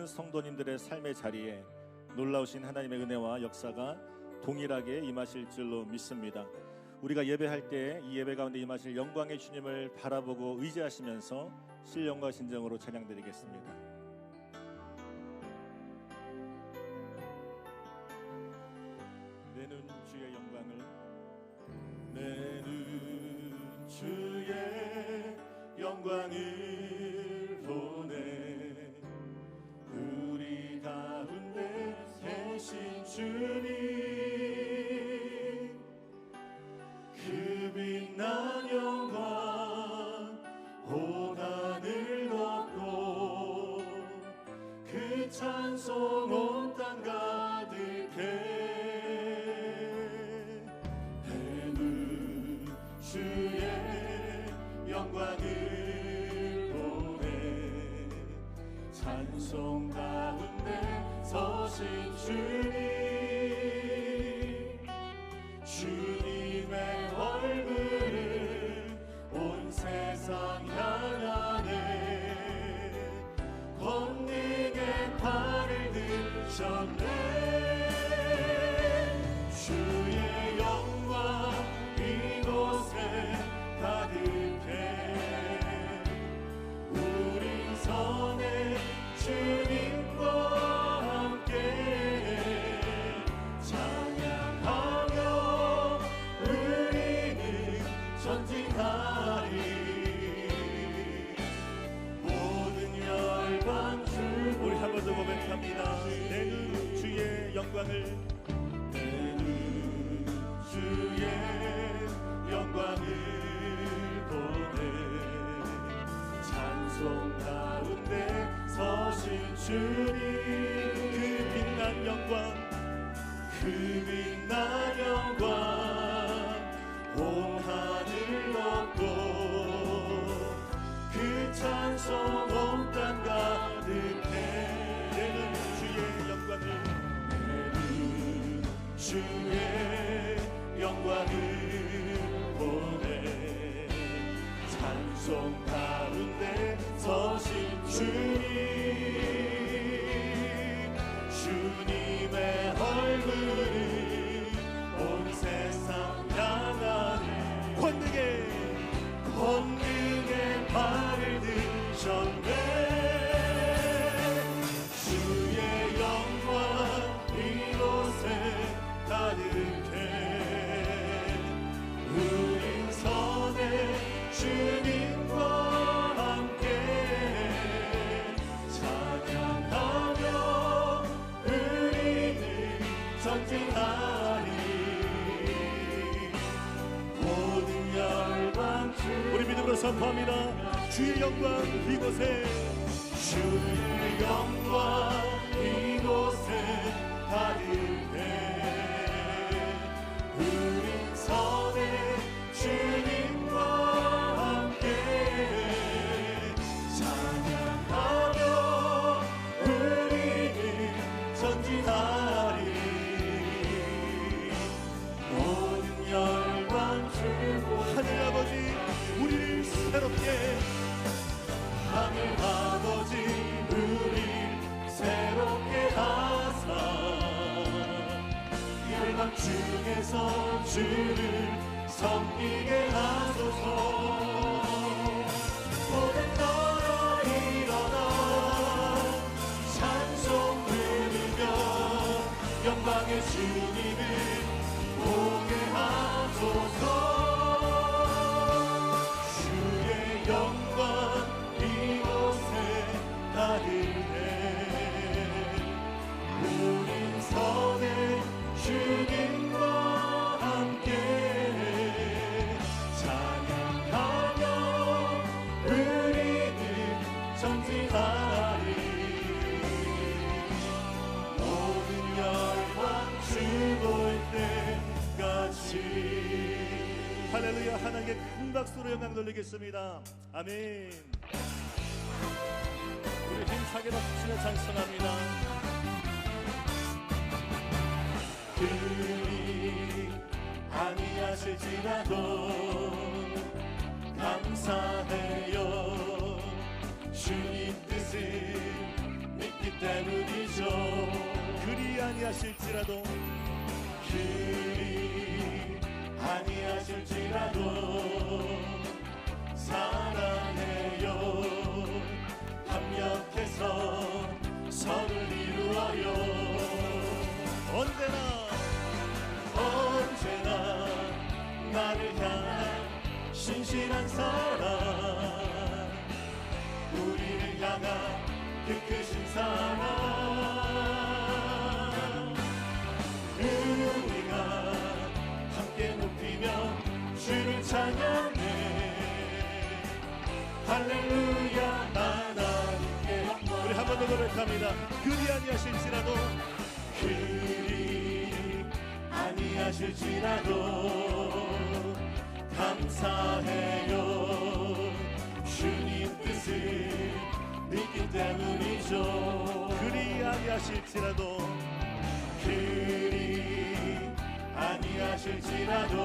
모든 성도님들의 삶의 자리에 놀라우신 하나님의 은혜와 역사가 동일하게 임하실 줄로 믿습니다. 우리가 예배할 때 이 예배 가운데 임하실 영광의 주님을 바라보고 의지하시면서 신령과 신정으로 찬양드리겠습니다. 내 눈 주의 영광을, 내 눈 주의 영광을 보네. 우리 가운데 계신 주님, 그 빛난 영광 온 하늘 덮고 그 찬송 온 땅 가득해. 내 눈 주의 영광을 보네. 찬송 가운데 서신 주님, 주님의 얼굴을 온 세상 향하네. 권능의 팔을 드셨네. 주의 영광 이곳에 가득해. 우리 선에 주님과 함께 찬양하며 우리는 전진하리. 모든 열방 주 우리 한 번 더 고백합니다. 내 눈 주의 영광을, 내 눈 주의 영광을 보네. 찬송 가운데 서신 주님, 그 빛난 영광, 그 빛난 영광 온 하늘 덮고 그 찬송 온 땅 가득해. 내 눈 주의 영광을, 내 눈 주의 영광을 보네. 찬송 가운데 서신 주님, 주님의 얼굴을 온 세상 향하네. 권능의 발을 드셨네. 주의 영광 이곳에 가득해. 우린 선에 주님과 함께 찬양하며 우리는 전진하리. 모든 열방 주 우리 믿음으로 선포합니다. 주의 영광 이곳에, 주의 영광 이곳에 가득해. 우린 선에 주님과 함께 찬양하며 우리는 전진하리. 모든 열방 주 하늘 아버지, 우리를 새롭게, 하늘 아버지 우리를 새롭게 하사 열방 중에서 주를 섬기게 하소서. 모든 너로 일어나 찬송 부르며 영광의 주님을 보게 하소서. 주의 영광 이곳에 가득해. 우린 선에 주님과 함께 찬양하며 우리는 전진하리. 모든 열방 주 볼 때까지. 할렐루야. 하나님께 큰 박수로 영광 돌리겠습니다. 아멘. 우리 힘차게 박수치며 찬송합니다. 그리 아니하실지라도 감사해요. 주님 뜻을 믿기 때문에 아니하실지라도 그리 아니하실지라도 사랑해요. 합력해서 선을 이루어요. 언제나 나를 향한 신실한 사랑, 우리를 향한 그 크신 사랑, 우리가 함께 높이며 주를 찬양해. 할렐루야. 하나님께 영광. 우리 한 번 더 고백합니다. 그리 아니하실지라도 그리 아니하실지라도 감사해요. 주님 뜻을 믿기 때문이죠. 그리 아니하실지라도 그리 아니하실지라도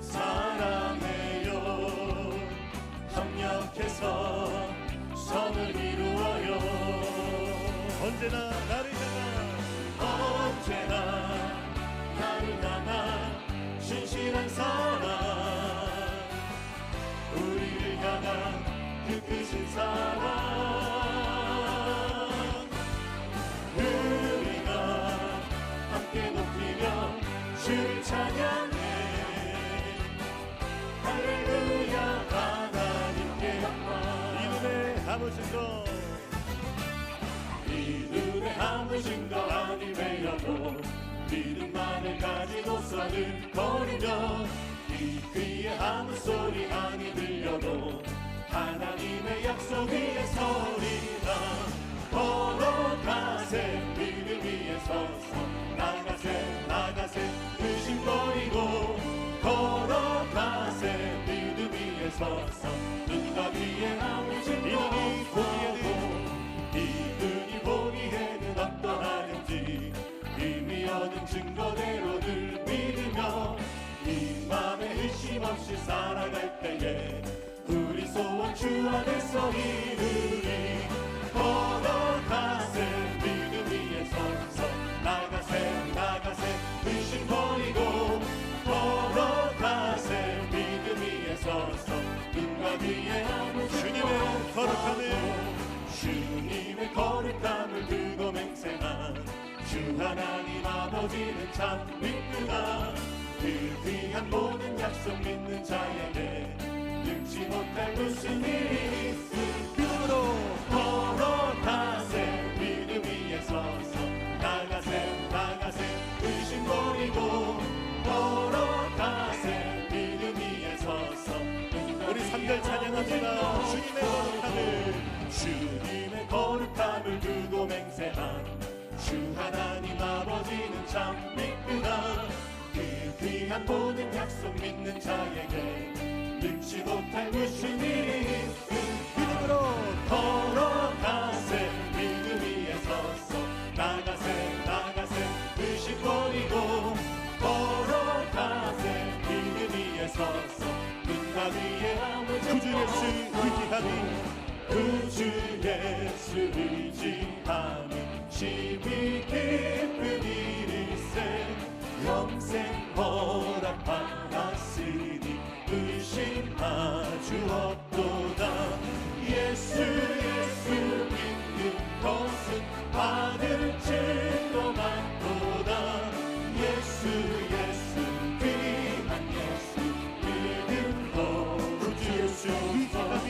사랑해요. 합력해서 선을 이루어요. 언제나 나를 향한 신실한 사랑, 우리를 향한 그 크신 사랑, 우리가 함께 높이며 주를 찬양해. 할렐루야. 하나님께 영광. 이 눈에 아무진 것 이 눈에 아무 증거 아니매여도 믿음만을 가지고서는 걸으며 이 귀에 아무 소리 아니 들려도 하나님의 약속 위에 서리라. 걸어가세. 믿음 위에 서서 나가세 의심 버리고 걸어가세. 믿음 위에 서서 눈과 귀에 아무 증거 보고 이 눈이 보기에는 어떠하는지 이미 얻은 증거대로 늘 믿으며 이 맘에 의심 없이 살아갈 때에 우리 소원 주 안에서 이루리. 걸어가세. 믿음 위에 서서 나가세 의심 버리고 걸어가세. 믿음 위에 서서 눈과 귀에 아무 주님의 거룩함을 주님의 거룩함을 두고 맹세한 주 하나님 아버지는 참 믿구나. 그 귀한 모든 약속 믿는 자에게 능치 못할 무슨 일이 있을까. 믿음으로 걸어가세. 믿음 위에 서서 나가세 의심 버리고 걸어가세. 믿음 위에 서서 우리 3절 찬양합니다. 주님의 거룩함을 두고 맹세한 주 하나님 아버지는 참 믿구나. 그 귀한 모든 약속 믿는 자에게 능치 못할 무슨 일이 있을까. 믿음으로 걸어가세. 믿음 위에 서서 나가세 의심 버리고 걸어가세. 믿음 위에 서서 눈과 귀에 아무 구주 예수 의지하니 구주 예수 의지하니 심히 기쁜 일일세. 영생 허락받았으니 의심하주 없도다. 예수 믿는 것은 받을 증거 많도다. 예수 귀한 예수 믿음 거. 구주 예수 의지하니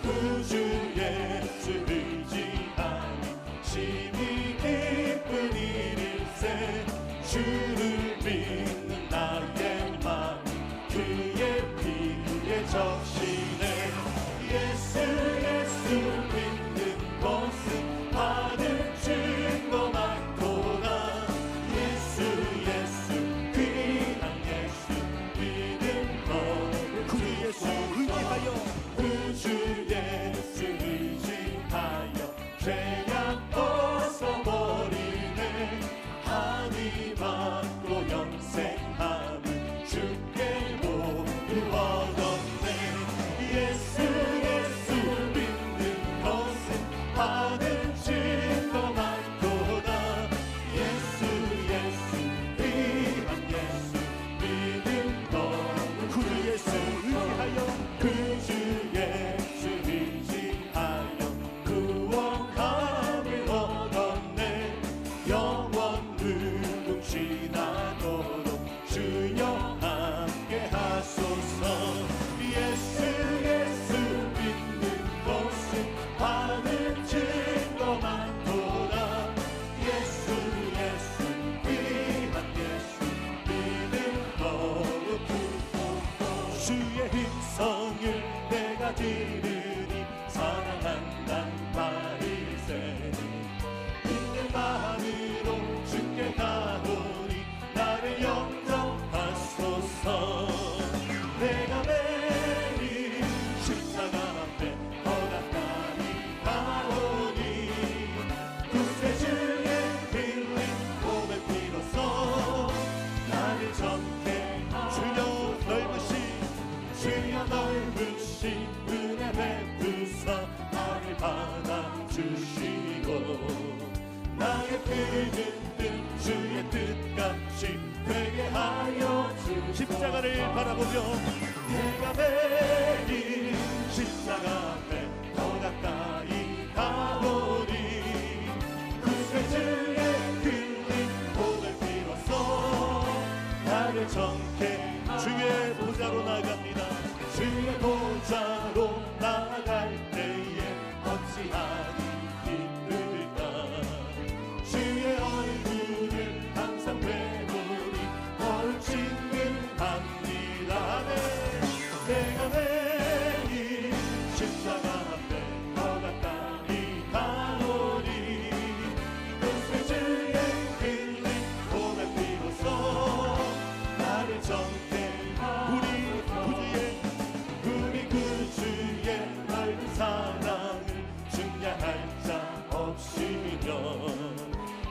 구주 예수 의지하니 심히 기쁜 일일세. 주를 믿는 나의 마음 그의 피에 적시네. 예수 믿는 것은 받을 증거 많도다. 예수 귀한 예수 믿음 거. 구주 예수 의지하여 구주 예수 의지하여 죄악 벗어버리네. 하니 받고 영생함을 주께 모두 얻었네. 예수 믿는 것은 받은 증거 많도다. 예수 예수 믿는 것은 많은 증거 많도다. 예수 예수 귀한 예수 믿음 거룩히 주의 음성을 내가 들으니 사랑한단 바리새인 믿는 마음으로 주께 가노니 나를 영접하소서. 내가 매일 십자가 앞에 더 가까이 가오니 구세 주의 흘린 고백 피로써 나를 전케 주여 넓으신 은혜 베푸사 나를 받아주시고 나의 피는 뜻 주의 뜻같이 되게 하여 주시고 십자가를 바라보며 내가 매일 십자가 앞에 더 가까이 가오니 구세 주의 흘린 고백 피로써 나를 정케 주의 보좌로 나갑니다. 주의 보좌로 나아갈 때에 어찌하니 기쁠까. 주의 얼굴을 항상 뵈보니 더욱 친근합니다. 내가 매일 십자가 앞에 더 가까이 가오니 구세 주의 흘린 고백 피로써 나를 정케 우리 구주의 넓은 사랑을 증량할 자 없으며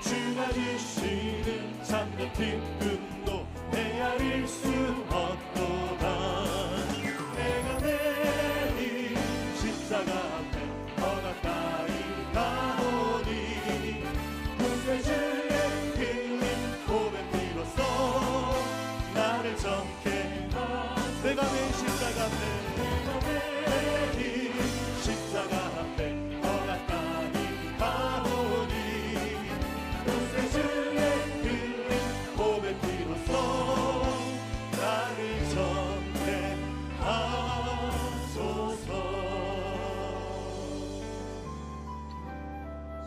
주가 주시는 참된 기쁨도 헤아릴 수 없도다. 내가 매일 십자가 앞에 더 가까이 가오니 구세 주의 흘린 고백 피로써 나를 정케 내가 매일 십자가 앞에 더 가까이 가오니 구세 주의 흘린 고백 피로써 나를 전케하소서.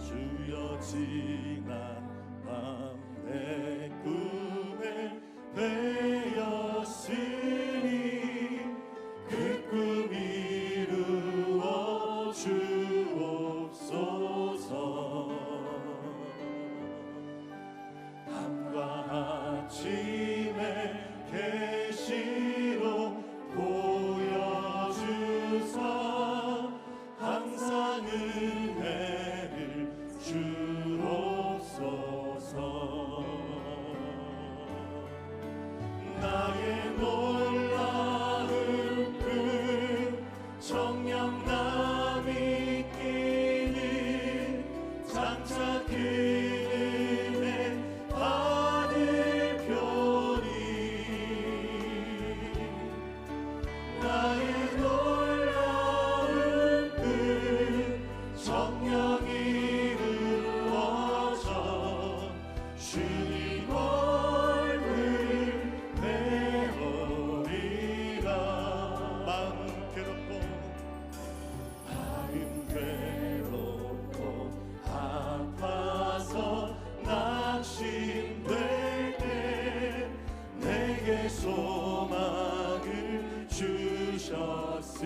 주여 지난 밤 내 꿈에 되었으니 그 꿈 이루어 주옵소서. 밤과 아침에 계시로 보여주사 항상 은혜를 주옵소서. 나의 놀라운 꿈 정령남이 끼는 장차 그 은혜 받을 편이 나의 놀라운 꿈 정령이 이루어져 주님 얼굴 배우리라. 마음 괴롭고 아파서 낙심될 때 내게 소망을 주셨으며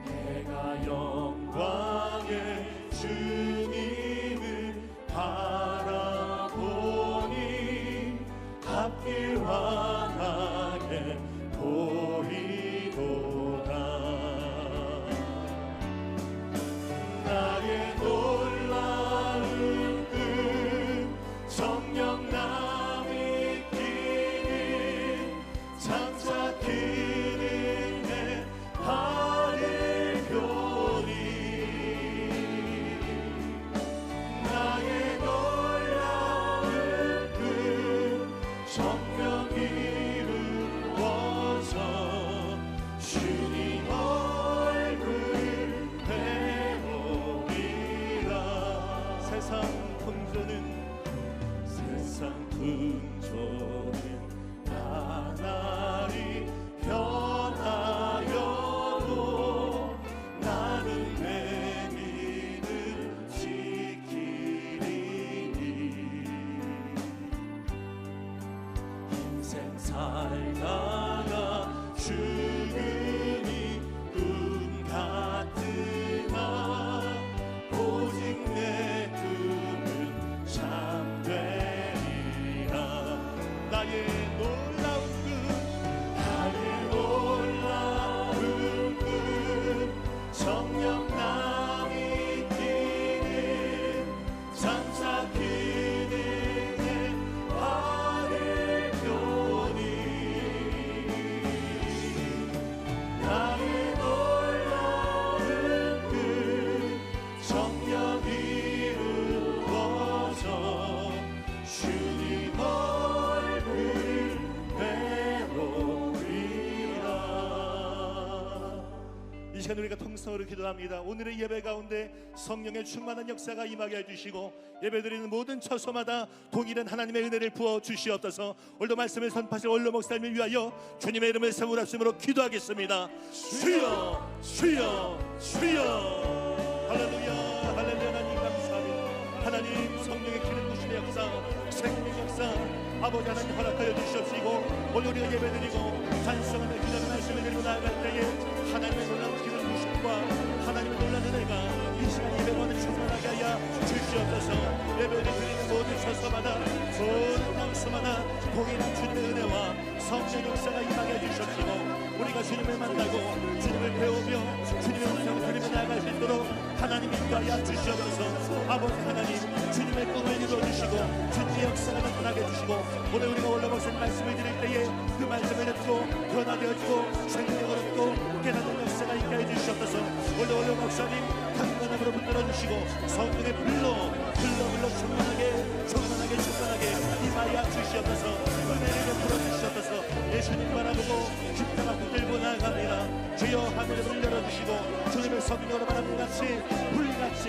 내가 영광의 주님을 바라보니 앞길 환하게 보이도다. 나의 놀라운 꿈 정령남이 끼는 장차 그 은혜 받을 편이 나의 놀라운 꿈 정령 이루어져 주님 얼굴 배우리라. 세상 풍조는 소는 나날이 변하여도 나는 내 믿음 지키리니 인생 살다가 죽음이 꿈 같으나 오직 내 꿈은 참되리라. 나의 놀라운 꿈 성령 남이 뛰는 잠사 기능의 발을 펴니 나의 놀라운 꿈 정녕 이루어져 주님 얼굴 배우리라. 이 시간 우리가 통성으로 기도합니다. 오늘의 예배 가운데 성령의 충만한 역사가 임하게 해주시고 예배드리는 모든 처소마다 동일한 하나님의 은혜를 부어 주시옵소서. 오늘도 말씀을 선포하실 원로 목사님을 위하여 주님의 이름을 세우랍심으로 기도하겠습니다. 주여 주여 주여. 할렐루야 할렐루야. 하나님 감사합니다. 하나님 성령의 기름 부심의 역사, 생명의 역사 아버지 하나님 허락하여 주시옵시고 오늘 우리가 예배드리고 찬송하며 기도하는 말씀을 드리고 나아갈 때에 하나님의 놀라운 기름 부심과 하나님의 놀라운 은혜가 이 시간 예배관을 충만하게 하여 주시옵소서. 예배를 드리는 모든 처소마다 모든 장소마다 동일한 주님의 은혜와 성령 역사가 임하게 해주시옵시고 우리가 주님을 만나고 주님을 배우며 주님의 음성을 들으며 나아갈 수 있도록 하나님 인도하여 주시옵소서. 아버지 하나님 주님의 꿈을 이루어주시고 주님의 역사가 나타나게 해주시고 오늘 우리가 원로 목사님 말씀을 드릴 때에 그 말씀을 듣고 변화되어지고 생명을 얻고 깨닫는 역사가 있게 해주시옵소서. 오늘 원로 목사님 강건함으로 붙들어주시고 성령의 불로 충만하게 임하여 주시옵소서. 은혜를 베풀어 주시옵소서. 예수님 바라보고 십자가 붙들고 나아갑니다. 주여 하늘을 열어주시고 주님의 성령으로 바람같이 불같이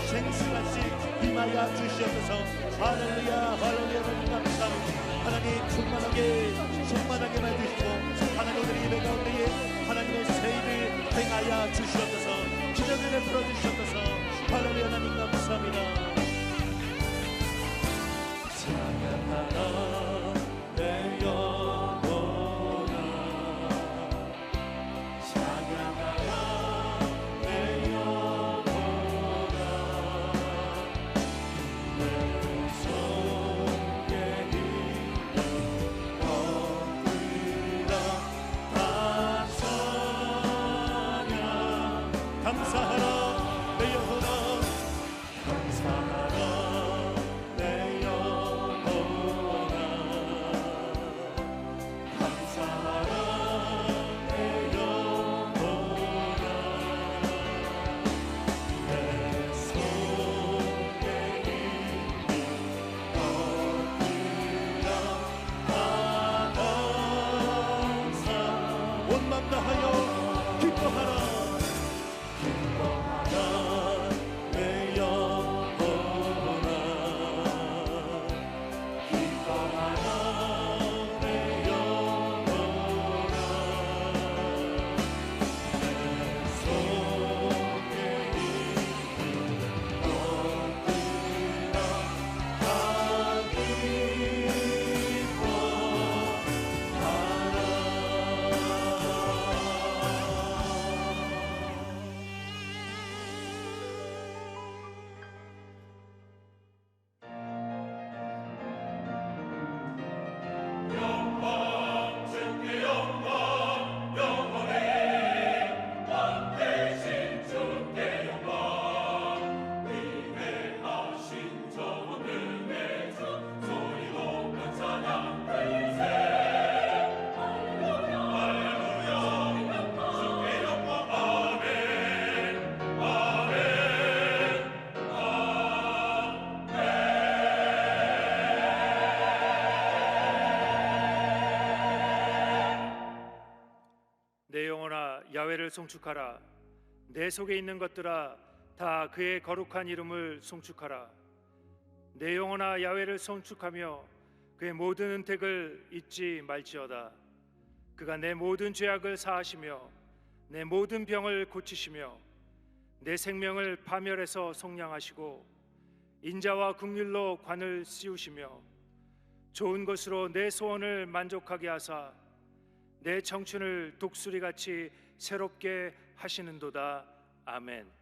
생수같이 임하여 주시옵소서. 할렐루야 할렐루야. 감사합니다. 하나님 충만하게 해주시고 하나님 오늘 예배 가운데에 하나님의 세일을 행하여 주시옵소서. 기적을 베풀어 주시옵소서. 할렐루야. 하나님 감사합니다. 찬양하라 내 영혼아 찬양하라 내 영혼아 내 속에 있는 것들아 다 찬양 감사하라 내 영혼아 감사하라 내 영혼아 감사하라 내 영혼아 내 속에 있는 것들아 다 감사 온 맘 다하여 기뻐하라 내 영혼아 기뻐하라 내 영혼아 내 속에 있는 것들아 다 내 영혼아 야훼를 송축하라. 내 속에 있는 것들아 다 그의 거룩한 이름을 송축하라. 내 영혼아 야훼를 송축하며 그의 모든 은택을 잊지 말지어다. 그가 내 모든 죄악을 사하시며 내 모든 병을 고치시며 내 생명을 파멸해서 속량하시고 인자와 긍휼로 관을 씌우시며 좋은 것으로 내 소원을 만족하게 하사 내 청춘을 독수리같이 새롭게 하시는도다. 아멘.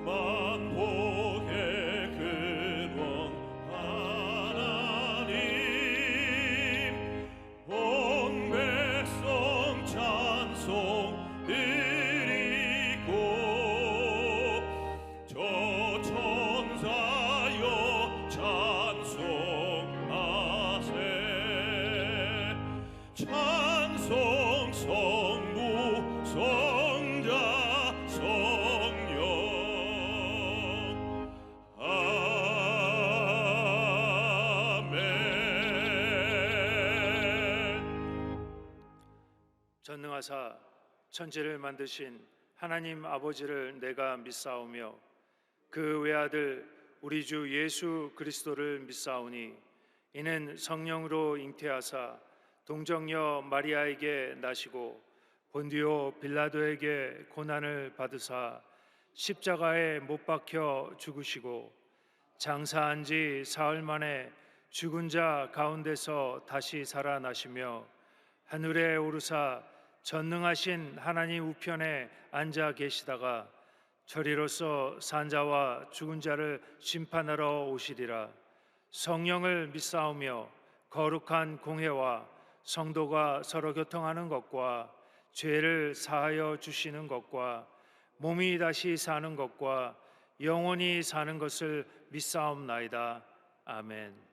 만복의 근원 하나님, 온 백성 찬송 드리고 저 천사여 찬송하세. 찬송 성부 성자 성령 전능하사 천지를 만드신 하나님 아버지를 내가 믿사오며 그 외아들 우리 주 예수 그리스도를 믿사오니 이는 성령으로 잉태하사 동정녀 마리아에게 나시고 본디오 빌라도에게 고난을 받으사 십자가에 못 박혀 죽으시고 장사한 지 사흘 만에 죽은 자 가운데서 다시 살아나시며 하늘에 오르사 전능하신 하나님 우편에 앉아 계시다가 저리로서 산자와 죽은 자를 심판하러 오시리라. 성령을 믿사오며 거룩한 공회와 성도가 서로 교통하는 것과 죄를 사하여 주시는 것과 몸이 다시 사는 것과 영원히 사는 것을 믿사옵나이다. 아멘.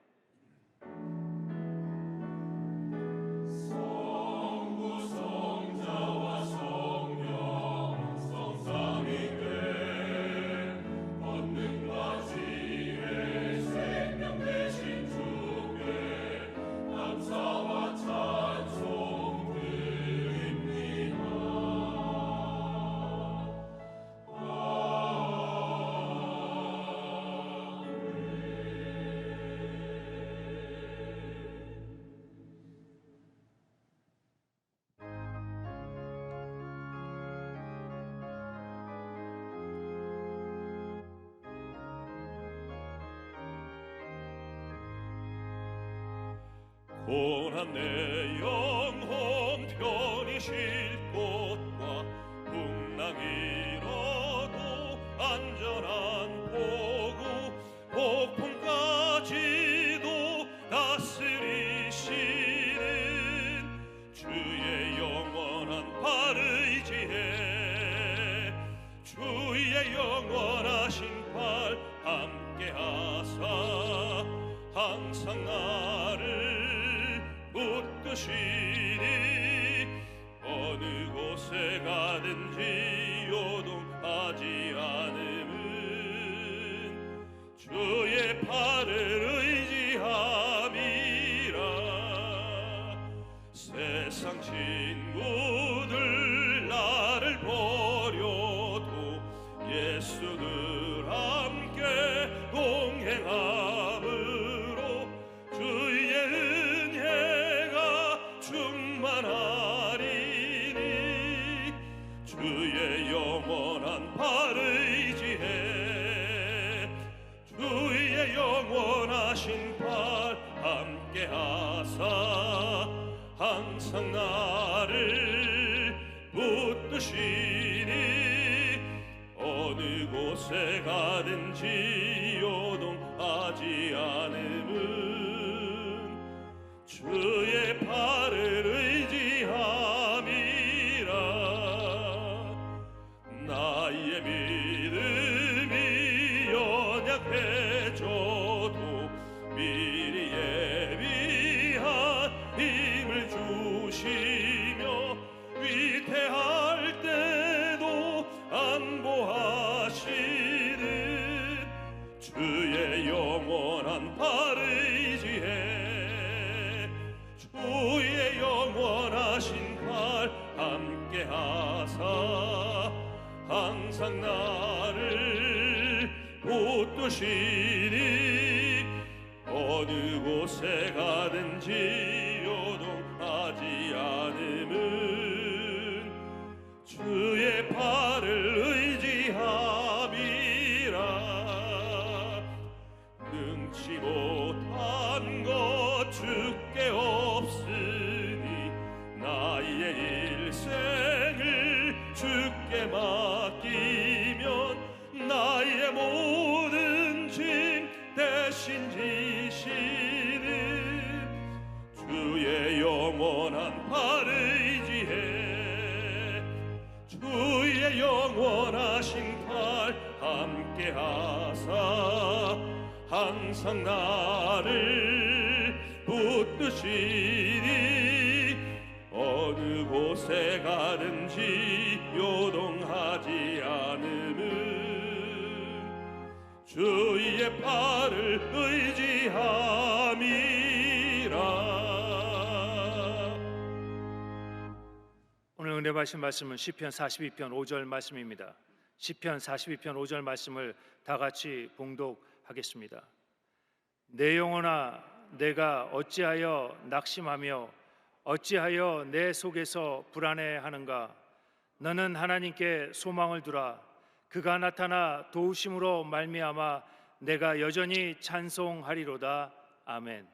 고난 내 영혼 편히 쉴 곳과 풍랑이라도 안전한 포구 폭풍까지도 다스리시는 주의 영원한 팔 의지해 주의 영원하신 팔 함께하사 항상 나를 붙드시니 어느 곳에 가든지 요동하지 않음은 주의 팔을 의지함이라. 세상 친구들 나를 버려도 예수들 함께 동행함으로 주의 은혜가 충만하리니 주의 영원한 팔 의지해 주의 영원하신 팔 함께하사 항상 나를 붙드시니 어느 곳에 가든지 요동하지 않음은 주의 팔을 의지함이라. 나의 믿음이 연약해져도 미리 예비한 힘을 주시며 위태할 때도 안보하시는 주의 영원한 팔 의지해 주의 영원하신 팔 함께하사 붙드시니 어느 곳에 가든지 요동하지 않음은 주의 팔을 의지함이라. 능치 못한 것 주께 없으니 나의 일생을 주께 맡기면 나의 모든 짐 대신 지시는 주의 영원한 팔을 의지해 주의 영원하신 팔 함께 하사 항상 나를 붙드시니 어느 곳에 가든지 요동하지 않음은 주의 팔을 의지함이라. 오늘 은혜 받으신 말씀은 시편 42편 5절 말씀입니다. 시편 42편 5절 말씀을 다 같이 봉독하겠습니다. 내 영혼아 내가 어찌하여 낙심하며 어찌하여 내 속에서 불안해하는가. 너는 하나님께 소망을 두라. 그가 나타나 도우심으로 말미암아 내가 여전히 찬송하리로다. 아멘.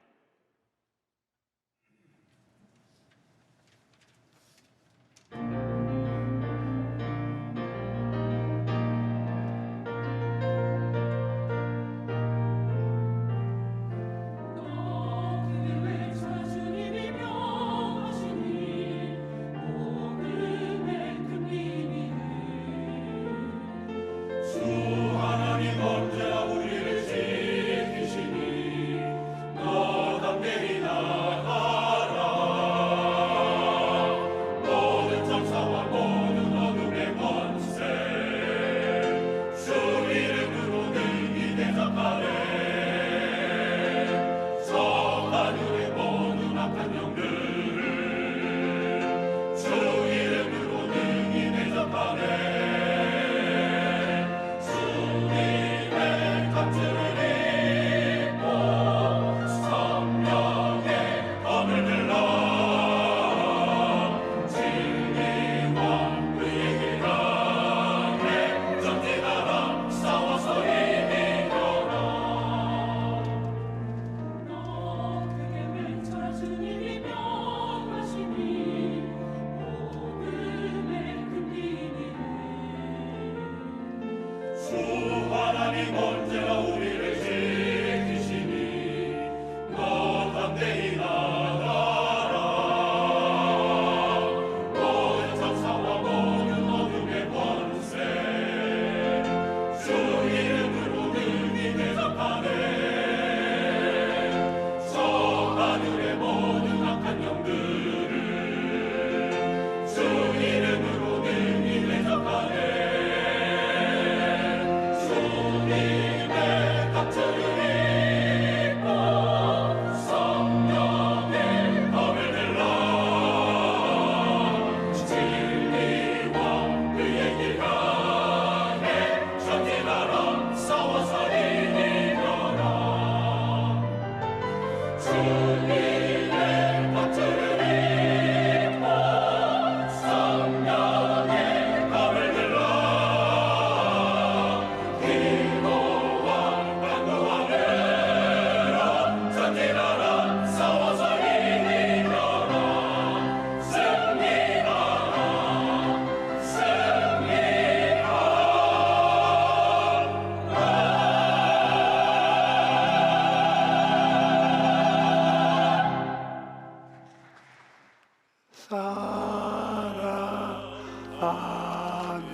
사랑하는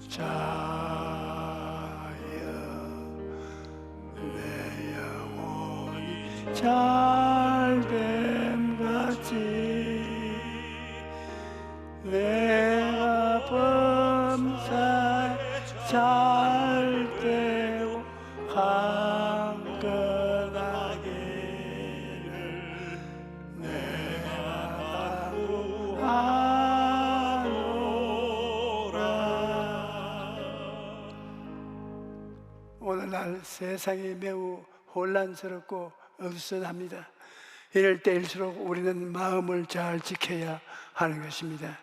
자여 내 영혼이 잘됨 같이 내가 범사에 잘되고 강건하기를 내가 간구하노라. 오늘날 세상이 매우 혼란스럽고 어수선합니다. 이럴 때일수록 우리는 마음을 잘 지켜야 하는 것입니다.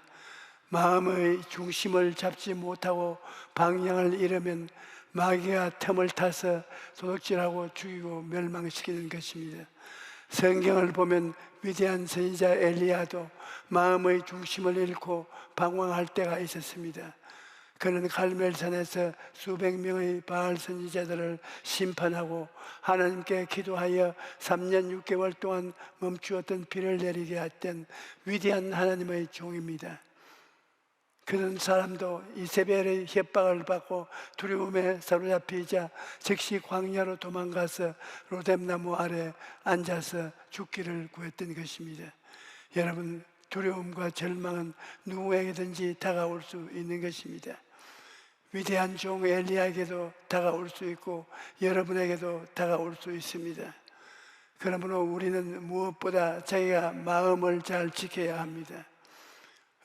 마음의 중심을 잡지 못하고 방향을 잃으면 마귀가 틈을 타서 도둑질하고 죽이고 멸망시키는 것입니다. 성경을 보면 위대한 선지자 엘리야도 마음의 중심을 잃고 방황할 때가 있었습니다. 그는 갈멜산에서 수백 명의 바알 선지자들을 심판하고 하나님께 기도하여 3년 6개월 동안 멈추었던 비를 내리게 했던 위대한 하나님의 종입니다. 그런 사람도 이세벨의 협박을 받고 두려움에 사로잡히자 즉시 광야로 도망가서 로뎀나무 아래 앉아서 죽기를 구했던 것입니다. 여러분, 두려움과 절망은 누구에게든지 다가올 수 있는 것입니다. 위대한 종 엘리야에게도 다가올 수 있고 여러분에게도 다가올 수 있습니다. 그러므로 우리는 무엇보다 자기가 마음을 잘 지켜야 합니다.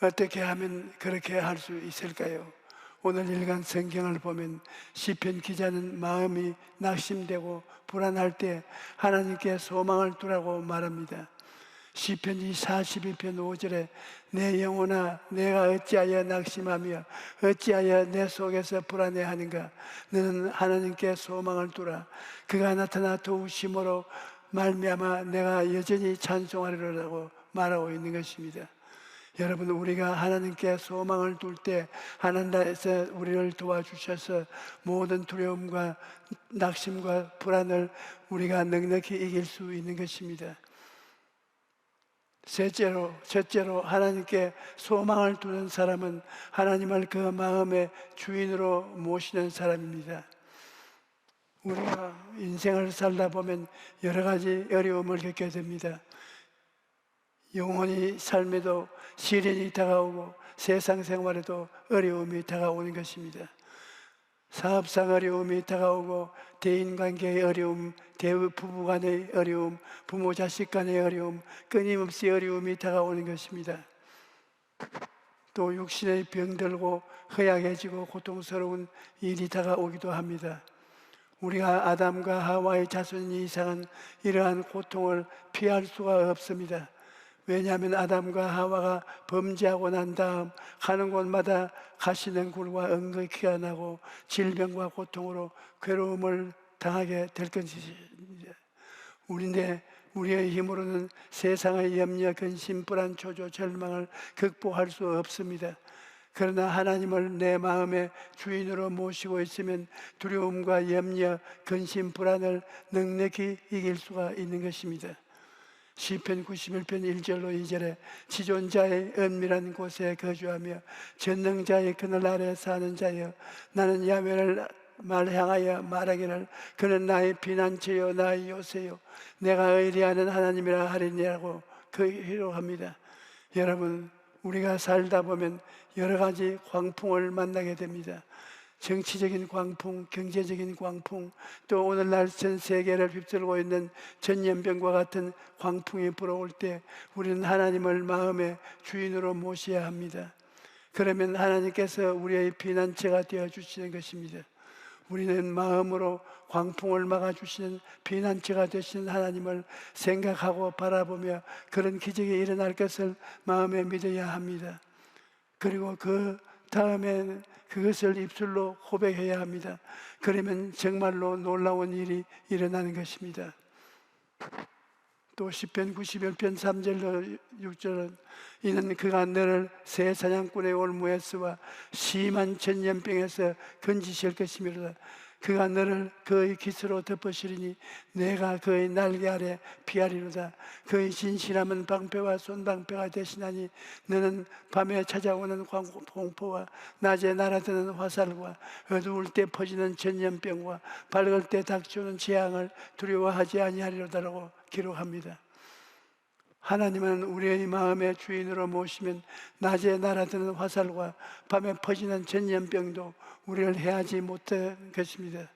어떻게 하면 그렇게 할 수 있을까요? 오늘 읽은 성경을 보면 시편 기자는 마음이 낙심되고 불안할 때 하나님께 소망을 두라고 말합니다. 시편이 42편 5절에 내 영혼아 내가 어찌하여 낙심하며 어찌하여 내 속에서 불안해하는가. 너는 하나님께 소망을 두라. 그가 나타나 도우심으로 말미암아 내가 여전히 찬송하리로라고 말하고 있는 것입니다. 여러분, 우리가 하나님께 소망을 둘 때 하나님께서 우리를 도와주셔서 모든 두려움과 낙심과 불안을 우리가 넉넉히 이길 수 있는 것입니다. 첫째로 하나님께 소망을 두는 사람은 하나님을 그 마음의 주인으로 모시는 사람입니다. 우리가 인생을 살다 보면 여러 가지 어려움을 겪게 됩니다. 영혼이 삶에도 시련이 다가오고 세상 생활에도 어려움이 다가오는 것입니다. 사업상 어려움이 다가오고 대인관계의 어려움, 부부간의 어려움, 부모 자식 간의 어려움, 끊임없이 어려움이 다가오는 것입니다. 또 육신의 병들고 허약해지고 고통스러운 일이 다가오기도 합니다. 우리가 아담과 하와의 자손 이상은 이러한 고통을 피할 수가 없습니다. 왜냐하면 아담과 하와가 범죄하고 난 다음 가는 곳마다 가시능굴과 엉겅퀴가 나고 질병과 고통으로 괴로움을 당하게 될 것입니다. 우리의 힘으로는 세상의 염려, 근심, 불안, 초조, 절망을 극복할 수 없습니다. 그러나 하나님을 내 마음의 주인으로 모시고 있으면 두려움과 염려, 근심, 불안을 넉넉히 이길 수가 있는 것입니다. 시편 91편 1절로 2절에 지존자의 은밀한 곳에 거주하며 전능자의 그늘 아래 사는 자여 나는 야훼를 향하여 말하기를 그는 나의 피난처요 나의 요새요 내가 의리하는 하나님이라 하리니라고 기록합니다. 여러분, 우리가 살다 보면 여러 가지 광풍을 만나게 됩니다. 정치적인 광풍, 경제적인 광풍, 또 오늘날 전 세계를 휩쓸고 있는 전염병과 같은 광풍이 불어올 때 우리는 하나님을 마음의 주인으로 모셔야 합니다. 그러면 하나님께서 우리의 피난처가 되어주시는 것입니다. 우리는 마음으로 광풍을 막아주시는 피난처가 되시는 하나님을 생각하고 바라보며 그런 기적이 일어날 것을 마음에 믿어야 합니다. 그리고 그 다음에는 그것을 입술로 고백해야 합니다. 그러면 정말로 놀라운 일이 일어나는 것입니다. 또 시편 91편 3절로 6절은 이는 그가 너를 새 사냥꾼의 올무에서와 심한 전염병에서 건지실 것이미로다. 그가 너를 그의 깃으로 덮으시리니 내가 그의 날개 아래 피하리로다. 그의 진실함은 방패와 손방패가 되시나니 너는 밤에 찾아오는 공포와 낮에 날아드는 화살과 어두울 때 퍼지는 전염병과 밝을 때 닥쳐오는 재앙을 두려워하지 아니하리로다라고 기록합니다. 하나님은 우리의 마음의 주인으로 모시면 낮에 날아드는 화살과 밤에 퍼지는 전염병도 우리를 해하지 못할 것입니다.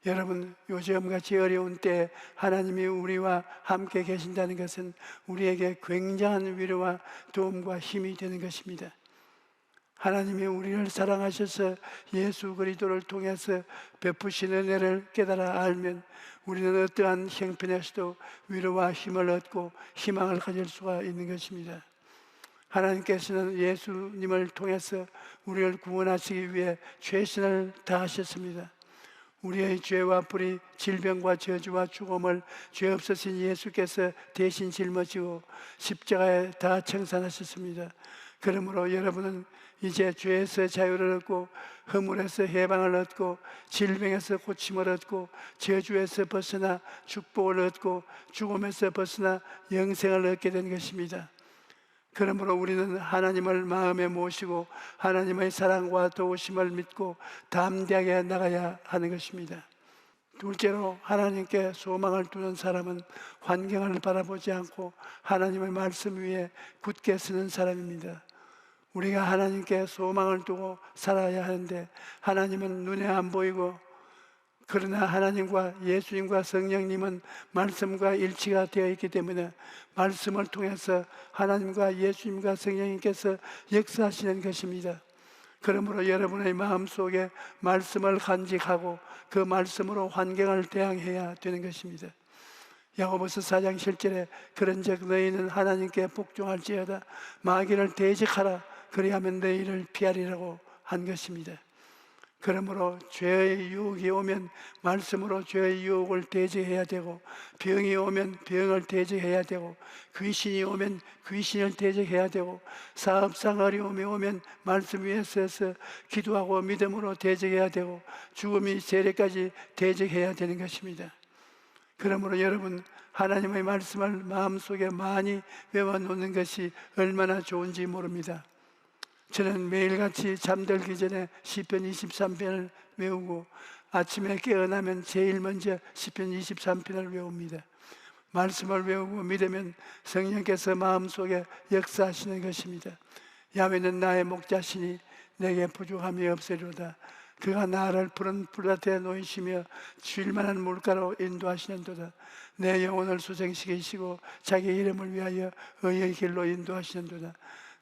여러분, 요즘같이 어려운 때 하나님이 우리와 함께 계신다는 것은 우리에게 굉장한 위로와 도움과 힘이 되는 것입니다. 하나님이 우리를 사랑하셔서 예수 그리스도를 통해서 베푸신 은혜를 깨달아 알면 우리는 어떠한 형편에서도 위로와 힘을 얻고 희망을 가질 수가 있는 것입니다. 하나님께서는 예수님을 통해서 우리를 구원하시기 위해 최선을 다하셨습니다. 우리의 죄와 불의, 질병과 저주와 죽음을 죄 없으신 예수께서 대신 짊어지고 십자가에 다 청산하셨습니다. 그러므로 여러분은 이제 죄에서 자유를 얻고 허물에서 해방을 얻고 질병에서 고침을 얻고 저주에서 벗어나 축복을 얻고 죽음에서 벗어나 영생을 얻게 된 것입니다. 그러므로 우리는 하나님을 마음에 모시고 하나님의 사랑과 도우심을 믿고 담대하게 나가야 하는 것입니다. 둘째로, 하나님께 소망을 두는 사람은 환경을 바라보지 않고 하나님의 말씀 위에 굳게 서는 사람입니다. 우리가 하나님께 소망을 두고 살아야 하는데 하나님은 눈에 안 보이고, 그러나 하나님과 예수님과 성령님은 말씀과 일치가 되어 있기 때문에 말씀을 통해서 하나님과 예수님과 성령님께서 역사하시는 것입니다. 그러므로 여러분의 마음속에 말씀을 간직하고 그 말씀으로 환경을 대항해야 되는 것입니다. 야고보서 4장 7절에 그런즉 너희는 하나님께 복종할지어다 마귀를 대적하라 그리하면 너희를 피하리라고 한 것입니다. 그러므로 죄의 유혹이 오면 말씀으로 죄의 유혹을 대적해야 되고, 병이 오면 병을 대적해야 되고, 귀신이 오면 귀신을 대적해야 되고, 사업상 어려움이 오면 말씀 위에 서서 기도하고 믿음으로 대적해야 되고, 죽음이 세례까지 대적해야 되는 것입니다. 그러므로 여러분, 하나님의 말씀을 마음속에 많이 외워놓는 것이 얼마나 좋은지 모릅니다. 저는 매일같이 잠들기 전에 시편 23편을 외우고 아침에 깨어나면 제일 먼저 시편 23편을 외웁니다. 말씀을 외우고 믿으면 성령께서 마음속에 역사하시는 것입니다. 야훼는 나의 목자시니 내게 부족함이 없으리로다. 그가 나를 푸른 풀밭에 놓이시며 쉴만한 물가로 인도하시는도다. 내 영혼을 수생시키시고 자기 이름을 위하여 의의 길로 인도하시는도다.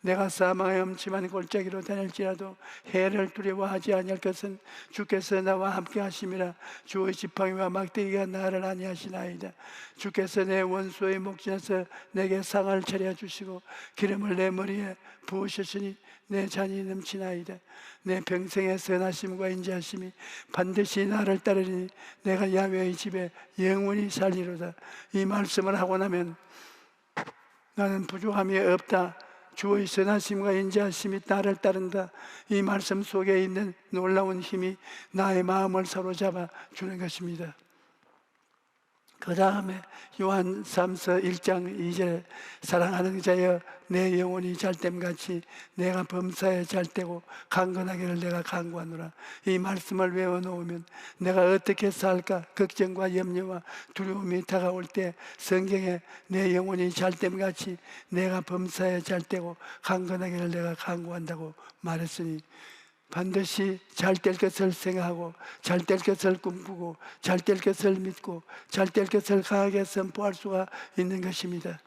내가 사망의 엄침한 골짜기로 다닐지라도 해를 두려워하지 아니할 것은 주께서 나와 함께 하심이라. 주의 지팡이와 막대기가 나를 안위하시나이다. 주께서 내 원수의 목전에서 내게 상을 차려주시고 기름을 내 머리에 부으셨으니 내 잔이 넘치나이다. 내 평생의 선하심과 인자하심이 반드시 나를 따르니 내가 야훼의 집에 영원히 살리로다. 이 말씀을 하고 나면 나는 부족함이 없다, 주의 선하심과 인자하심이 나를 따른다, 이 말씀 속에 있는 놀라운 힘이 나의 마음을 사로잡아 주는 것입니다. 그 다음에 요한 3서 1장 2절에 사랑하는 자여 내 영혼이 잘됨같이 내가 범사에 잘되고 강건하기를 내가 간구하노라. 이 말씀을 외워놓으면 내가 어떻게 살까 걱정과 염려와 두려움이 다가올 때 성경에 내 영혼이 잘됨같이 내가 범사에 잘되고 강건하기를 내가 간구한다고 말했으니 반드시 잘 될 것을 생각하고 잘 될 것을 꿈꾸고 잘 될 것을 믿고 잘 될 것을 강하게 선포할 수가 있는 것입니다.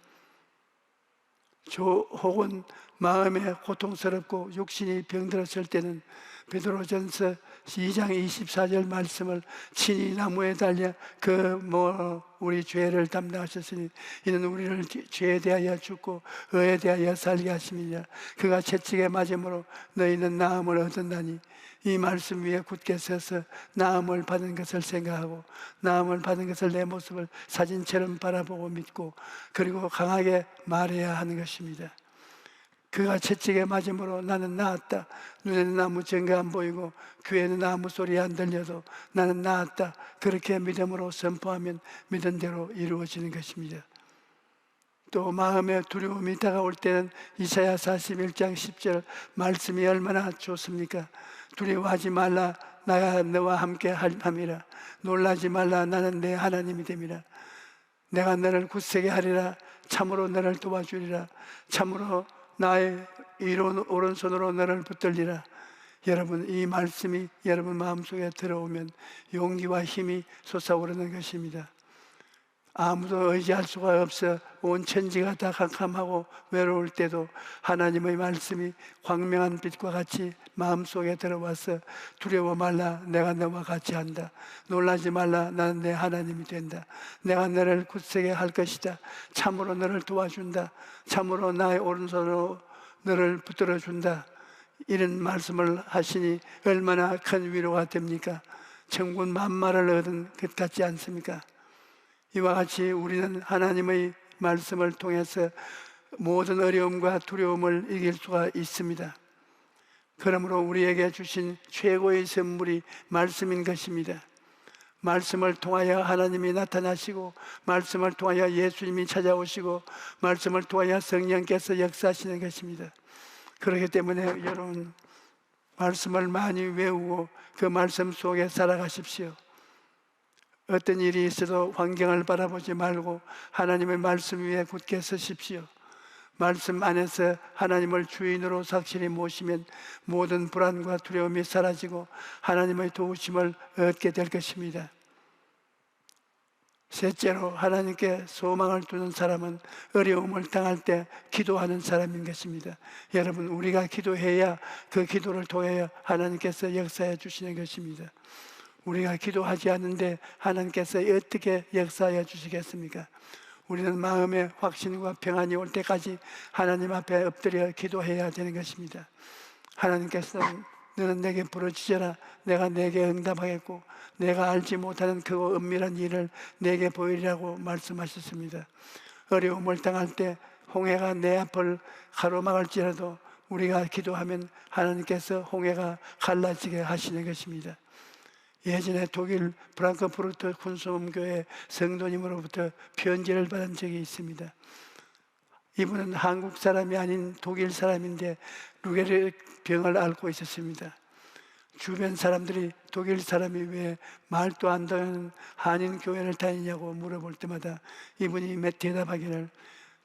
혹은 마음에 고통스럽고 육신이 병들었을 때는 베드로전서 2장 24절 말씀을 친히 나무에 달려 우리 죄를 담당하셨으니 이는 우리를 죄에 대하여 죽고 의에 대하여 살게 하심이냐. 그가 채찍에 맞음으로 너희는 나음을 얻었나니. 이 말씀 위에 굳게 서서 나음을 받은 것을 생각하고 나음을 받은 것을 내 모습을 사진처럼 바라보고 믿고 그리고 강하게 말해야 하는 것입니다. 그가 채찍에 맞음으로 나는 나았다. 눈에는 아무 증거 안 보이고 귀에는 아무 소리 안 들려도 나는 나았다. 그렇게 믿음으로 선포하면 믿은 대로 이루어지는 것입니다. 또 마음에 두려움이 다가올 때는 이사야 41장 10절 말씀이 얼마나 좋습니까? 두려워하지 말라, 나가 너와 함께 함이라. 놀라지 말라, 나는 내 하나님이 됨이라. 내가 너를 굳세게 하리라. 참으로 너를 도와주리라. 참으로 나의 오른손으로 너를 붙들리라. 여러분, 이 말씀이 여러분 마음속에 들어오면 용기와 힘이 솟아오르는 것입니다. 아무도 의지할 수가 없어 온 천지가 다 캄캄하고 외로울 때도 하나님의 말씀이 광명한 빛과 같이 마음속에 들어와서 두려워 말라, 내가 너와 같이 한다. 놀라지 말라, 나는 내 하나님이 된다. 내가 너를 굳세게 할 것이다. 참으로 너를 도와준다. 참으로 나의 오른손으로 너를 붙들어준다. 이런 말씀을 하시니 얼마나 큰 위로가 됩니까? 천군 만마를 얻은 것 같지 않습니까? 이와 같이 우리는 하나님의 말씀을 통해서 모든 어려움과 두려움을 이길 수가 있습니다. 그러므로 우리에게 주신 최고의 선물이 말씀인 것입니다. 말씀을 통하여 하나님이 나타나시고, 말씀을 통하여 예수님이 찾아오시고, 말씀을 통하여 성령께서 역사하시는 것입니다. 그렇기 때문에 여러분, 말씀을 많이 외우고 그 말씀 속에 살아가십시오. 어떤 일이 있어도 환경을 바라보지 말고 하나님의 말씀 위에 굳게 서십시오. 말씀 안에서 하나님을 주인으로 확실히 모시면 모든 불안과 두려움이 사라지고 하나님의 도우심을 얻게 될 것입니다. 셋째로, 하나님께 소망을 두는 사람은 어려움을 당할 때 기도하는 사람인 것입니다. 여러분, 우리가 기도해야 그 기도를 통하여 하나님께서 역사해 주시는 것입니다. 우리가 기도하지 않는데 하나님께서 어떻게 역사해 주시겠습니까? 우리는 마음의 확신과 평안이 올 때까지 하나님 앞에 엎드려 기도해야 되는 것입니다. 하나님께서 너는 내게 부르짖어라, 내가 내게 응답하겠고 내가 알지 못하는 그 은밀한 일을 내게 보이리라고 말씀하셨습니다. 어려움을 당할 때 홍해가 내 앞을 가로막을지라도 우리가 기도하면 하나님께서 홍해가 갈라지게 하시는 것입니다. 예전에 독일 프랑크푸르트 군소음교회 성도님으로부터 편지를 받은 적이 있습니다. 이분은 한국 사람이 아닌 독일 사람인데 루게르 병을 앓고 있었습니다. 주변 사람들이 독일 사람이 왜 말도 안 되는 한인 교회를 다니냐고 물어볼 때마다 이분이 대답하기를,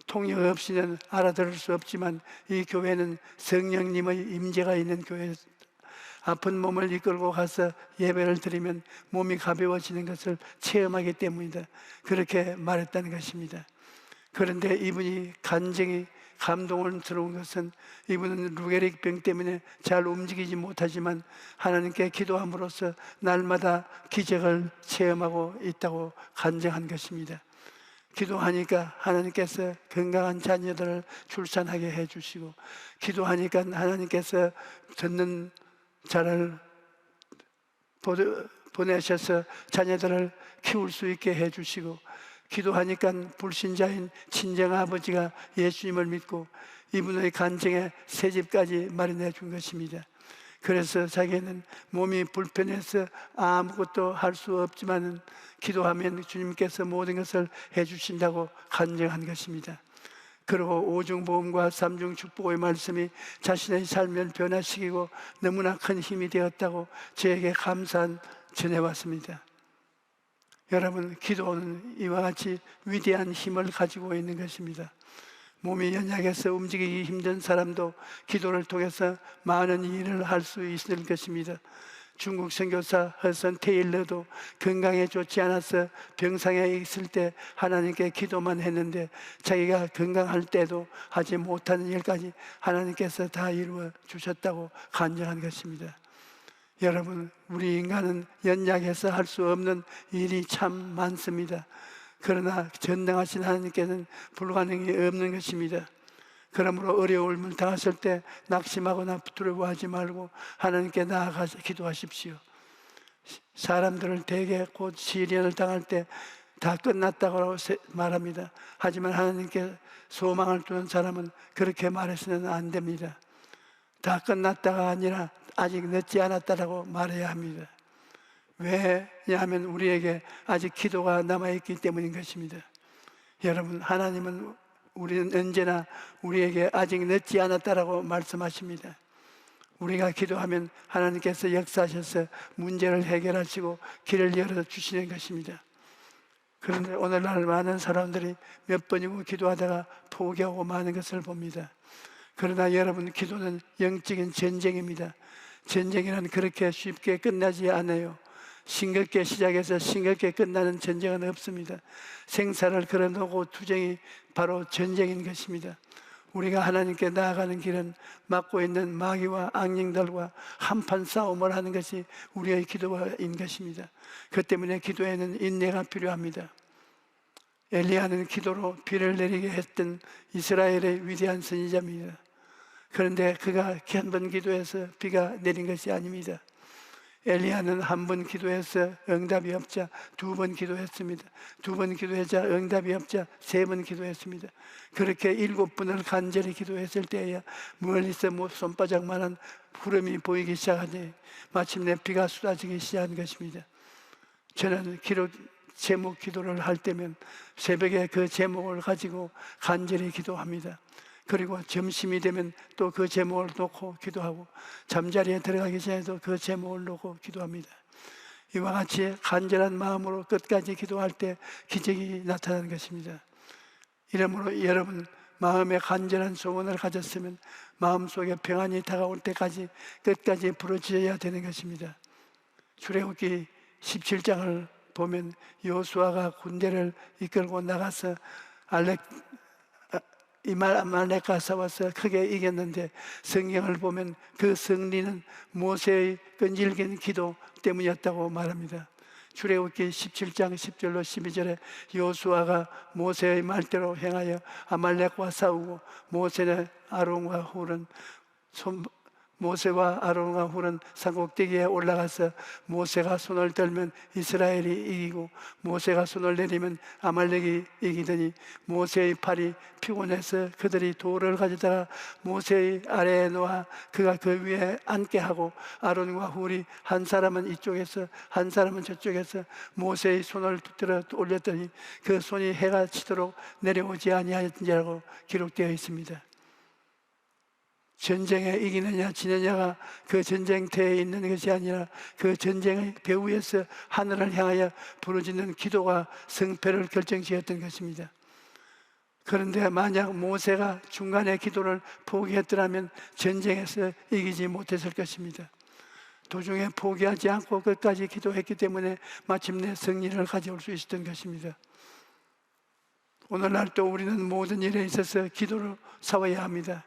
통역 없이는 알아들을 수 없지만 이 교회는 성령님의 임재가 있는 교회, 아픈 몸을 이끌고 가서 예배를 드리면 몸이 가벼워지는 것을 체험하기 때문이다, 그렇게 말했다는 것입니다. 그런데 이분이 간증이 감동스러운 것은 이분은 루게릭 병 때문에 잘 움직이지 못하지만 하나님께 기도함으로써 날마다 기적을 체험하고 있다고 간증한 것입니다. 기도하니까 하나님께서 건강한 자녀들을 출산하게 해주시고, 기도하니까 하나님께서 듣는 자를 보내셔서 자녀들을 키울 수 있게 해주시고, 기도하니까 불신자인 친정아버지가 예수님을 믿고 이분의 간증에 새집까지 마련해 준 것입니다. 그래서 자기는 몸이 불편해서 아무것도 할 수 없지만 기도하면 주님께서 모든 것을 해주신다고 간증한 것입니다. 그리고 오중보험과 삼중축복의 말씀이 자신의 삶을 변화시키고 너무나 큰 힘이 되었다고 저에게 감사한 전해왔습니다. 여러분, 기도는 이와 같이 위대한 힘을 가지고 있는 것입니다. 몸이 연약해서 움직이기 힘든 사람도 기도를 통해서 많은 일을 할 수 있을 것입니다. 중국 선교사 허선 테일러도 건강에 좋지 않아서 병상에 있을 때 하나님께 기도만 했는데 자기가 건강할 때도 하지 못하는 일까지 하나님께서 다 이루어 주셨다고 간증한 것입니다. 여러분, 우리 인간은 연약해서 할 수 없는 일이 참 많습니다. 그러나 전능하신 하나님께는 불가능이 없는 것입니다. 그러므로 어려움을 당하실 때 낙심하거나 두려워하지 말고 하나님께 나아가서 기도하십시오. 사람들을 대개 곧 시련을 당할 때 다 끝났다고 말합니다. 하지만 하나님께 소망을 두는 사람은 그렇게 말해서는 안 됩니다. 다 끝났다가 아니라 아직 늦지 않았다라고 말해야 합니다. 왜냐하면 우리에게 아직 기도가 남아있기 때문인 것입니다. 여러분, 하나님은 우리는 언제나 우리에게 아직 늦지 않았다라고 말씀하십니다. 우리가 기도하면 하나님께서 역사하셔서 문제를 해결하시고 길을 열어주시는 것입니다. 그런데 오늘날 많은 사람들이 몇 번이고 기도하다가 포기하고 마는 것을 봅니다. 그러나 여러분, 기도는 영적인 전쟁입니다. 전쟁이란 그렇게 쉽게 끝나지 않아요. 싱겁게 시작해서 싱겁게 끝나는 전쟁은 없습니다. 생사를 걸어놓고 투쟁이 바로 전쟁인 것입니다. 우리가 하나님께 나아가는 길은 막고 있는 마귀와 악령들과 한판 싸움을 하는 것이 우리의 기도인 것입니다. 그 때문에 기도에는 인내가 필요합니다. 엘리야는 기도로 비를 내리게 했던 이스라엘의 위대한 선지자입니다. 그런데 그가 한 번 기도해서 비가 내린 것이 아닙니다. 엘리야는 한 번 기도해서 응답이 없자 2번 기도했습니다. 2번 기도하자 응답이 없자 3번 기도했습니다. 그렇게 7번을 간절히 기도했을 때에야 멀리서 손바닥만한 구름이 보이기 시작하니 마침내 비가 쏟아지기 시작한 것입니다. 저는 제목 기도를 할 때면 새벽에 그 제목을 가지고 간절히 기도합니다. 그리고 점심이 되면 또 그 제목을 놓고 기도하고 잠자리에 들어가기 전에도 그 제목을 놓고 기도합니다. 이와 같이 간절한 마음으로 끝까지 기도할 때 기적이 나타나는 것입니다. 이러므로 여러분 마음에 간절한 소원을 가졌으면 마음속에 평안이 다가올 때까지 끝까지 부르짖어야 되는 것입니다. 출애굽기 17장을 보면 여호수아가 군대를 이끌고 나가서 아말렉과 싸워서 크게 이겼는데 성경을 보면 그 승리는 모세의 끈질긴 기도 때문이었다고 말합니다. 출애굽기 17장 10절로 12절에 여호수아가 모세의 말대로 행하여 아말렉과 싸우고 모세와 아론과 훌은 산꼭대기에 올라가서 모세가 손을 들면 이스라엘이 이기고 모세가 손을 내리면 아말렉이 이기더니 모세의 팔이 피곤해서 그들이 돌을 가져다가 모세의 아래에 놓아 그가 그 위에 앉게 하고 아론과 훌이 한 사람은 이쪽에서 한 사람은 저쪽에서 모세의 손을 들어 올렸더니 그 손이 해가 치도록 내려오지 아니하였느냐고 기록되어 있습니다. 전쟁에 이기느냐 지느냐가 그 전쟁터에 있는 것이 아니라 그 전쟁의 배후에서 하늘을 향하여 부르짖는 기도가 승패를 결정지었던 것입니다. 그런데 만약 모세가 중간에 기도를 포기했더라면 전쟁에서 이기지 못했을 것입니다. 도중에 포기하지 않고 끝까지 기도했기 때문에 마침내 승리를 가져올 수 있었던 것입니다. 오늘날 또 우리는 모든 일에 있어서 기도를 싸워야 합니다.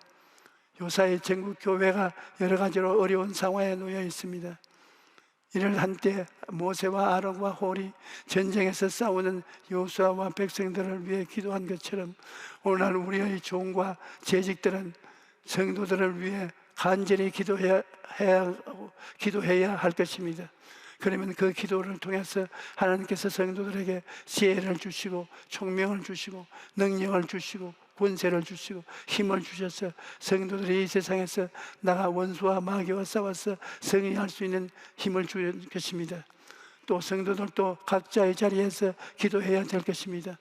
요사이 전국 교회가 여러 가지로 어려운 상황에 놓여 있습니다. 이를 한때 모세와 아론과 홀이 전쟁에서 싸우는 여호수아와 백성들을 위해 기도한 것처럼 오늘날 우리의 종과 재직들은 성도들을 위해 간절히 기도해야 할 것입니다. 그러면 그 기도를 통해서 하나님께서 성도들에게 지혜를 주시고 총명을 주시고 능력을 주시고 권세를 주시고 힘을 주셔서 성도들이 이 세상에서 나가 원수와 마귀와 싸워서 승리할 수 있는 힘을 주는 것입니다. 또 성도들도 각자의 자리에서 기도해야 될 것입니다.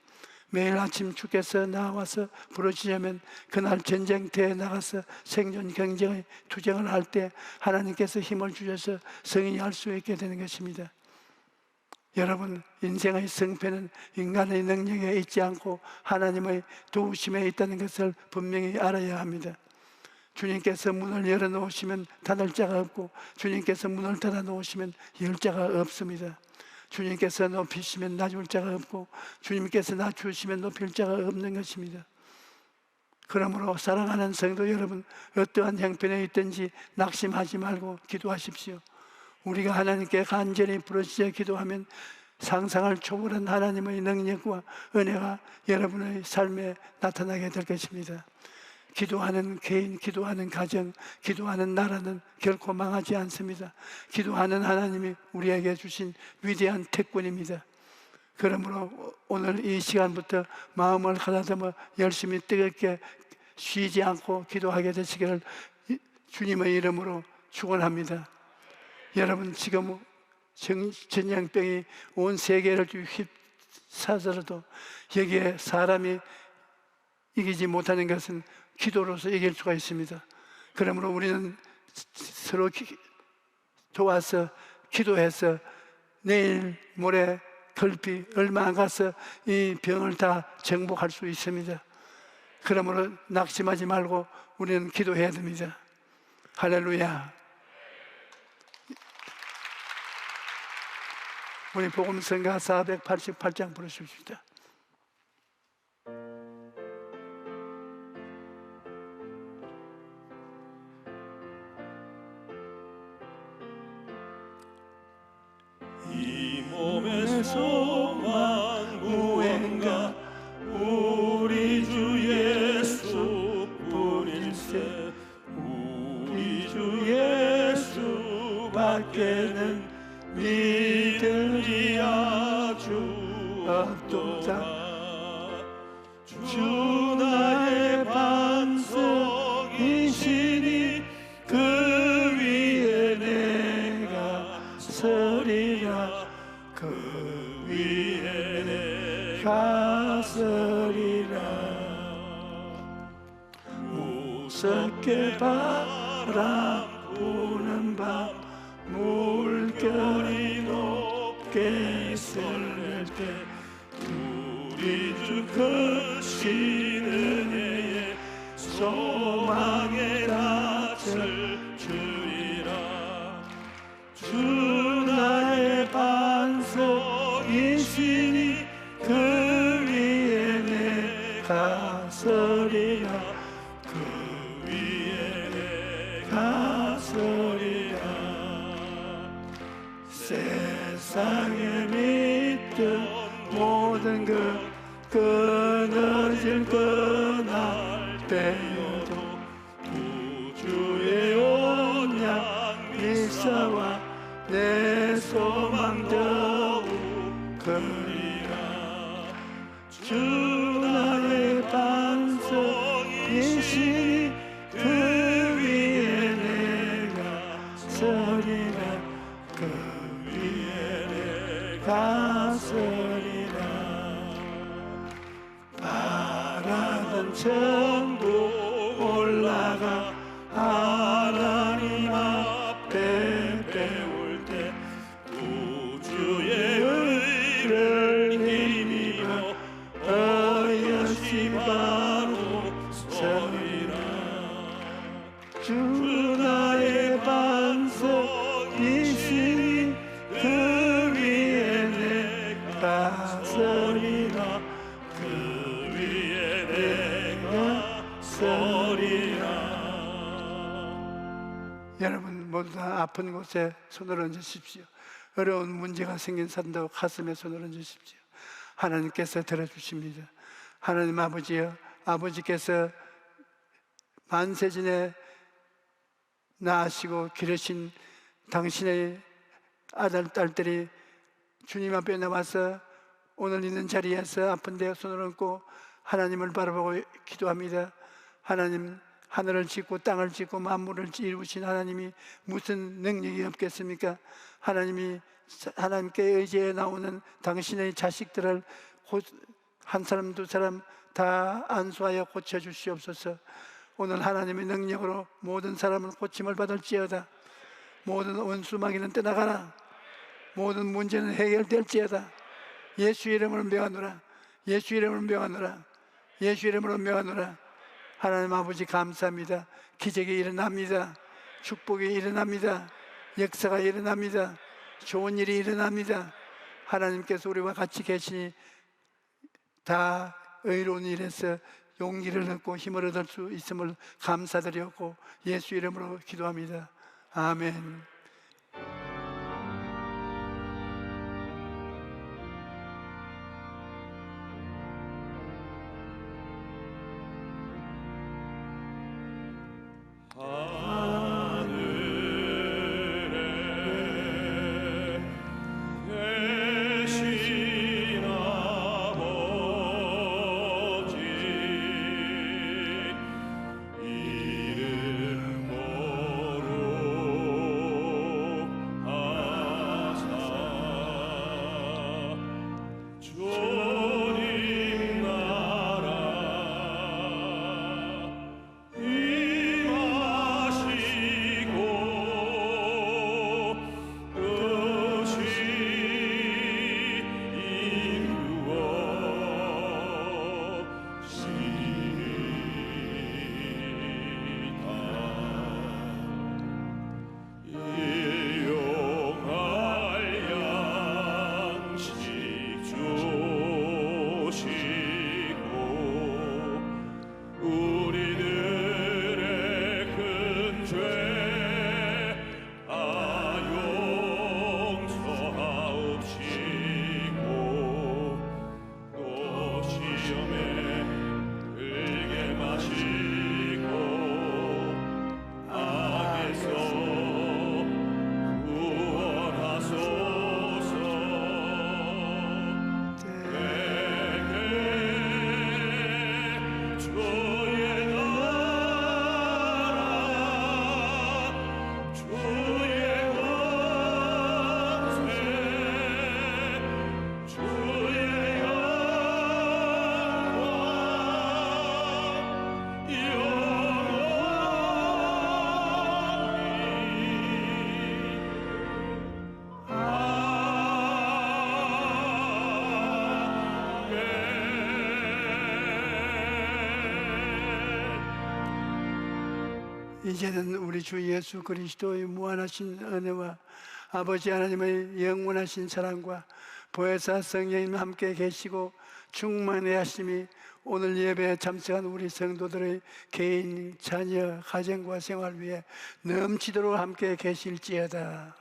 매일 아침 주께서 나와서 부르시자면 그날 전쟁터에 나가서 생존 경쟁의 투쟁을 할 때 하나님께서 힘을 주셔서 승리할 수 있게 되는 것입니다. 여러분, 인생의 승패는 인간의 능력에 있지 않고 하나님의 도우심에 있다는 것을 분명히 알아야 합니다. 주님께서 문을 열어놓으시면 닫을 자가 없고 주님께서 문을 닫아놓으시면 열 자가 없습니다. 주님께서 높이시면 낮을 자가 없고 주님께서 낮추시면 높일 자가 없는 것입니다. 그러므로 사랑하는 성도 여러분, 어떠한 형편에 있든지 낙심하지 말고 기도하십시오. 우리가 하나님께 간절히 부르짖어 기도하면 상상을 초월한 하나님의 능력과 은혜가 여러분의 삶에 나타나게 될 것입니다. 기도하는 개인, 기도하는 가정, 기도하는 나라는 결코 망하지 않습니다. 기도하는 하나님이 우리에게 주신 위대한 특권입니다. 그러므로 오늘 이 시간부터 마음을 가다듬어 열심히 뜨겁게 쉬지 않고 기도하게 되시기를 주님의 이름으로 축원합니다. 여러분, 지금 전염병이 온 세계를 휩싸서도 여기에 사람이 이기지 못하는 것은 기도로서 이길 수가 있습니다. 그러므로 우리는 서로 도와서 기도해서 내일 모레 글피 얼마 안 가서 이 병을 다 정복할 수 있습니다. 그러므로 낙심하지 말고 우리는 기도해야 됩니다. 할렐루야. 우리 복음성가 488장 부르십시다. 이 몸의 소망 무언가 우리 주 예수 뿐일세 우리 주 예수 밖에는 믿음이 아주 없도다. 주 나의 반석이시니 그 위에 내가 서리라. 그 위에 내가 서리라. 무섭게 바람 부는 밤 물결이 높게 쏠릴 때 우리 주 크신 은혜에 소망의 낯을 주리라. 주 나의 반석이시니 그 위에 내가 서리라. 그 위에 내가 서리라. 세상에 믿던 모든 것 끊어질 그날 때여도 구주의 온양 미사와 내 소망 더욱 크리라. 주 나의 반석이시니 그 위에 내가 서리라. 그 위에 내가 서리라. 바라던 천국 올라가 하나님 앞에 배울 때 구주의 의를 힘입어 어여시 바로 서리라. 주 나의 반석이시니 그 위에 내가 서리라. 그 위에 내가 서리라. 여러분 모두 다 아픈 곳에 손을 얹으십시오. 어려운 문제가 생긴 사람도 가슴에 손을 얹으십시오. 하나님께서 들어주십니다. 하나님 아버지여, 아버지께서 만세전에 낳으시고 기르신 당신의 아들, 딸들이 주님 앞에 나와서 오늘 있는 자리에서 아픈 데 손을 얹고 하나님을 바라보고 기도합니다. 하나님, 하늘을 짓고 땅을 짓고 만물을 이루신 하나님이 무슨 능력이 없겠습니까? 하나님이 하나님께 의지해 나오는 당신의 자식들을 한 사람 두 사람 다 안수하여 고쳐주시옵소서. 오늘 하나님의 능력으로 모든 사람은 고침을 받을지어다. 모든 원수마귀는 떠나가라. 모든 문제는 해결될지어다. 예수 이름으로 명하노라. 예수 이름으로 명하노라. 예수 이름으로 명하노라. 하나님 아버지 감사합니다. 기적이 일어납니다. 축복이 일어납니다. 역사가 일어납니다. 좋은 일이 일어납니다. 하나님께서 우리와 같이 계시니 다 의로운 일에서 용기를 얻고 힘을 얻을 수 있음을 감사드렸고 예수 이름으로 기도합니다. 아멘. 이제는 우리 주 예수 그리스도의 무한하신 은혜와 아버지 하나님의 영원하신 사랑과 보혜사 성령님 함께 계시고 충만히 하심이 오늘 예배에 참석한 우리 성도들의 개인, 자녀, 가정과 생활 위에 넘치도록 함께 계실지어다.